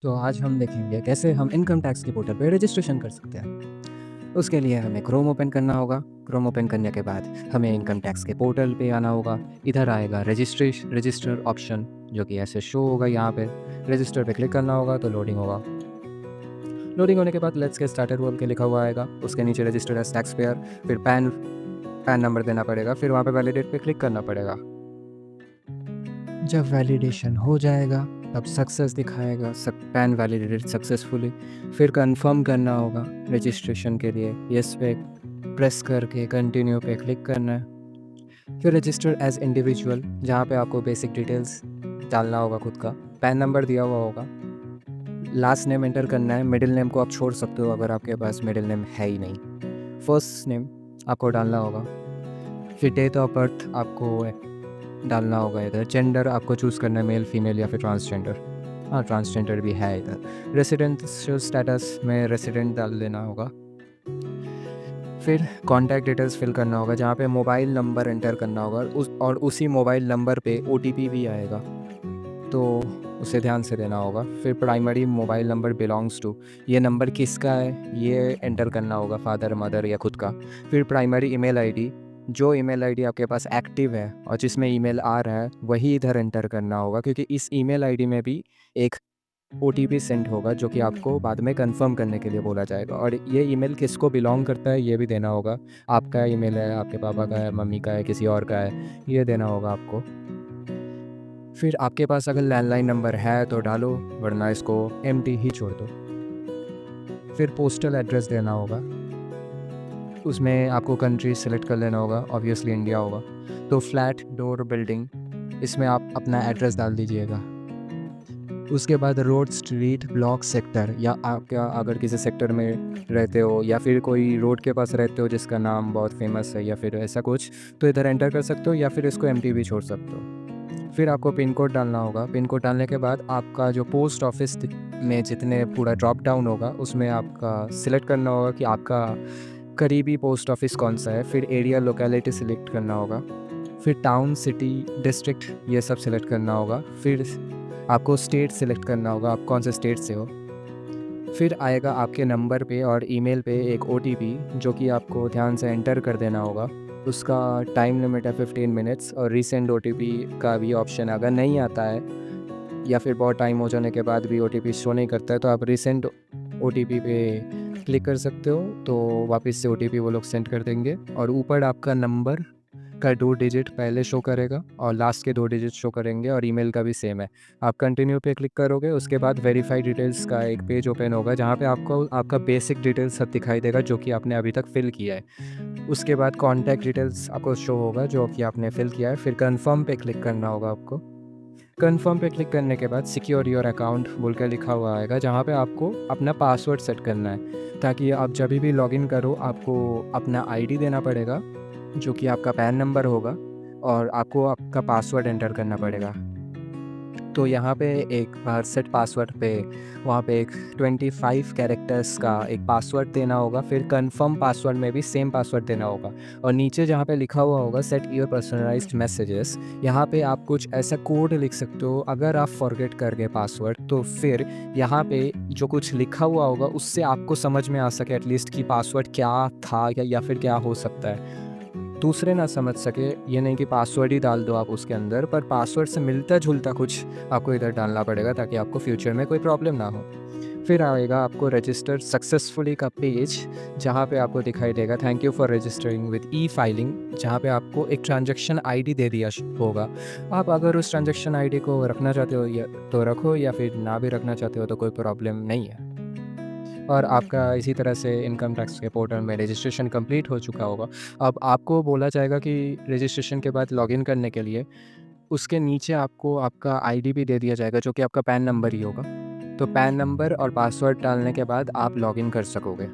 तो आज हम देखेंगे कैसे हम इनकम टैक्स के पोर्टल पे रजिस्ट्रेशन कर सकते हैं। उसके लिए हमें क्रोम ओपन करना होगा। क्रोम ओपन करने के बाद हमें इनकम टैक्स के पोर्टल पे आना होगा। इधर आएगा रजिस्टर ऑप्शन जो कि ऐसे शो होगा यहाँ पे। रजिस्टर पे क्लिक करना होगा तो लोडिंग होगा। लोडिंग होने के बाद लेट्स गेट स्टार्टेड बोल के लिखा हुआ आएगा। उसके नीचे रजिस्टर्ड एज टैक्स पेयर, फिर पैन पैन नंबर देना पड़ेगा, फिर वहाँ पे वैलिडेट पे क्लिक करना पड़ेगा। जब वैलिडेशन हो जाएगा तब सक्सेस दिखाएगा, पैन वैलिडेटेड सक्सेसफुली। फिर कंफर्म करना होगा रजिस्ट्रेशन के लिए। यस पे प्रेस करके कंटिन्यू पे क्लिक करना है। फिर रजिस्टर एज इंडिविजुअल, जहाँ पे आपको बेसिक डिटेल्स डालना होगा खुद का। पैन नंबर दिया हुआ होगा। लास्ट नेम एंटर करना है। मिडिल नेम को आप छोड़ सकते हो अगर आपके पास मिडिल नेम है ही नहीं। फर्स्ट नेम आपको डालना होगा। फिर डेट ऑफ बर्थ आपको डालना होगा। इधर जेंडर आपको चूज़ करना है, मेल फीमेल या फिर ट्रांसजेंडर। हाँ, ट्रांसजेंडर भी है इधर। रेसिडेंशियल स्टेटस में रेसिडेंट डाल देना होगा। फिर कॉन्टैक्ट डिटेल्स फिल करना होगा, जहाँ पे मोबाइल नंबर एंटर करना होगा और उसी मोबाइल नंबर पे ओटीपी भी आएगा, तो उसे ध्यान से देना होगा। फिर primary mobile number belongs to, ये नंबर किसका है ये एंटर करना होगा, फादर मदर या खुद का। फिर प्राइमरी ईमेल आईडी, जो ईमेल आईडी आपके पास एक्टिव है और जिसमें ईमेल आ रहा है वही इधर एंटर करना होगा, क्योंकि इस ईमेल आईडी में भी एक ओटीपी सेंड होगा जो कि आपको बाद में कंफर्म करने के लिए बोला जाएगा। और ये ईमेल किसको बिलोंग करता है ये भी देना होगा। आपका ईमेल है, आपके पापा का है, मम्मी का है, किसी और का है, ये देना होगा आपको। फिर आपके पास अगर लैंडलाइन नंबर है तो डालो, वरना इसको एम्प्टी ही छोड़ दो। फिर पोस्टल एड्रेस देना होगा। उसमें आपको कंट्री सेलेक्ट कर लेना होगा, ऑब्वियसली इंडिया होगा तो फ्लैट, डोर, बिल्डिंग, इसमें आप अपना एड्रेस डाल दीजिएगा। उसके बाद रोड, स्ट्रीट, ब्लॉक, सेक्टर, या आप क्या अगर किसी सेक्टर में रहते हो या फिर कोई रोड के पास रहते हो जिसका नाम बहुत फेमस है या फिर ऐसा कुछ, तो इधर एंटर कर सकते हो या फिर इसको एम्प्टी भी छोड़ सकते हो। फिर आपको पिन कोड डालना होगा। पिन कोड डालने के बाद आपका जो पोस्ट ऑफिस में जितने पूरा ड्रॉप डाउन होगा उसमें आपका सिलेक्ट करना होगा कि आपका करीबी पोस्ट ऑफिस कौन सा है। फिर एरिया, लोकेलिटी सिलेक्ट करना होगा। फिर टाउन, सिटी, डिस्ट्रिक्ट, ये सब सिलेक्ट करना होगा। फिर आपको स्टेट सिलेक्ट करना होगा, आप कौन से स्टेट से हो। फिर आएगा आपके नंबर पे और ईमेल पे एक ओटीपी जो कि आपको ध्यान से एंटर कर देना होगा। उसका टाइम लिमिट है 15 मिनट्स, और रीसेंड ओटीपी का भी ऑप्शन अगर नहीं आता है या फिर बहुत टाइम हो जाने के बाद भी ओटीपी शो नहीं करता है तो आप रीसेंट ओटीपी पे क्लिक कर सकते हो, तो वापस से ओटीपी वो लोग सेंड कर देंगे। और ऊपर आपका नंबर का 2 डिजिट पहले शो करेगा और लास्ट के 2 डिजिट शो करेंगे, और ईमेल का भी सेम है। आप कंटिन्यू पे क्लिक करोगे, उसके बाद वेरीफाई डिटेल्स का एक पेज ओपन होगा जहाँ पे आपको आपका बेसिक डिटेल्स सब दिखाई देगा जो कि आपने अभी तक फिल किया है। उसके बाद कॉन्टैक्ट डिटेल्स आपको शो होगा जो कि आपने फिल किया है। फिर कन्फर्म पे क्लिक करना होगा आपको। कन्फर्म पे क्लिक करने के बाद सिक्योर योर अकाउंट बोल कर लिखा हुआ आएगा, जहाँ पे आपको अपना पासवर्ड सेट करना है, ताकि आप जब भी लॉगिन करो आपको अपना आईडी देना पड़ेगा जो कि आपका पैन नंबर होगा, और आपको आपका पासवर्ड एंटर करना पड़ेगा। तो यहाँ पे एक बार सेट पासवर्ड पे वहाँ पे एक 25 कैरेक्टर्स का एक पासवर्ड देना होगा। फिर कंफर्म पासवर्ड में भी सेम पासवर्ड देना होगा, और नीचे जहाँ पे लिखा हुआ होगा सेट योर पर्सनलाइज्ड मैसेजेस, यहाँ पे आप कुछ ऐसा कोड लिख सकते हो। अगर आप फॉरगेट कर गए पासवर्ड तो फिर यहाँ पे जो कुछ लिखा हुआ होगा उससे आपको समझ में आ सके एटलीस्ट कि पासवर्ड क्या था या फिर क्या हो सकता है। दूसरे ना समझ सके, ये नहीं कि पासवर्ड ही डाल दो आप उसके अंदर, पर पासवर्ड से मिलता-जुलता कुछ आपको इधर डालना पड़ेगा ताकि आपको फ्यूचर में कोई प्रॉब्लम ना हो। फिर आएगा आपको रजिस्टर सक्सेसफुली का पेज, जहाँ पे आपको दिखाई देगा thank you for registering with e filing, जहाँ पे आपको एक ट्रांज़ैक्शन आईडी दे दिया श होगा। आप अगर उस ट्रांज़ैक्शन आईडी को रखना चाहते हो या तो रखो, या फिर ना भी रखना चाहते हो तो कोई प्रॉब्लम नहीं है। और आपका इसी तरह से इनकम टैक्स के पोर्टल में रजिस्ट्रेशन कंप्लीट हो चुका होगा। अब आपको बोला जाएगा कि रजिस्ट्रेशन के बाद लॉगिन करने के लिए उसके नीचे आपको आपका आईडी भी दे दिया जाएगा जो कि आपका पैन नंबर ही होगा। तो पैन नंबर और पासवर्ड डालने के बाद आप लॉगिन कर सकोगे।